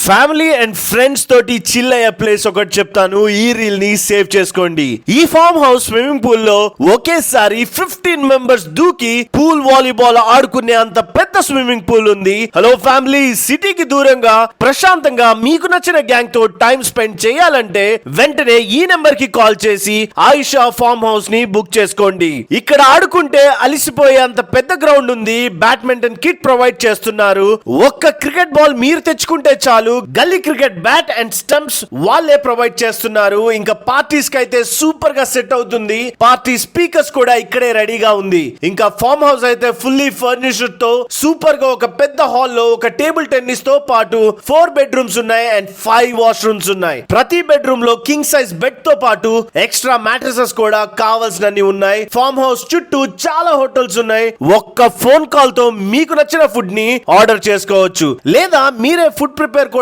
Family and friends తోటి chill అయ్యే place ఒకటి చెప్తాను. ఈ రీల్ ని సేవ్ చేసుకోండి. ఈ ఫార్మ్ హౌస్ స్విమ్మింగ్ పూల్ లో ఒకేసారి 15 మెంబర్స్ దూకి పూల్ వాలీబాల్ ఆడుకునే అంత పెద్ద స్విమ్మింగ్ పూల్ ఉంది. హలో ఫ్యామిలీ, సిటీకి దూరంగా ప్రశాంతంగా మీకు నచ్చిన గ్యాంగ్ తో టైం స్పెండ్ చేయాలంటే వెంటనే ఈ నెంబర్ కి కాల్ చేసి ఆయిషా ఫార్మ్ హౌస్ ని బుక్ చేసుకోండి. ఇక్కడ ఆడుకుంటే అలిసిపోయే అంత పెద్ద గ్రౌండ్ ఉంది. బ్యాడ్మింటన్ కిట్ ప్రొవైడ్ చేస్తున్నారు. ఒక్క క్రికెట్ బాల్ మీరు తెచ్చుకుంటే చాలు. గల్లీ క్రికెట్ బ్యాట్ అండ్ స్టంప్స్ వాళ్ళే ప్రొవైడ్ చేస్తున్నారు. ఇంకా పార్టీస్ కి అయితే సూపర్ గా సెట్ అవుతుంది. పార్టీ స్పీకర్స్ కూడా ఇక్కడే రెడీగా ఉంది. ఇంకా ఫార్మ్ హౌస్ అయితే ఫుల్లీ ఫర్నిష్డ్ తో సూపర్ గా ఒక పెద్ద హాల్ లో ఒక టేబుల్ టెన్నిస్ తో పాటు 4 బెడ్రూమ్స్ ఉన్నాయి అండ్ 5 వాష్రూమ్స్ ఉన్నాయి. ప్రతి బెడ్రూమ్ లో కింగ్ సైజ్ బెడ్ తో పాటు ఎక్స్ట్రా మ్యాట్రసెస్ కూడా కావాల్సినన్ని ఉన్నాయి. ఫార్మ్ హౌస్ చుట్టూ చాలా హోటల్స్ ఉన్నాయి. ఒక్క ఫోన్ కాల్ తో మీకు నచ్చిన ఫుడ్ ని ఆర్డర్ చేసుకోవచ్చు, లేదా మీరే ఫుడ్ ప్రిపేర్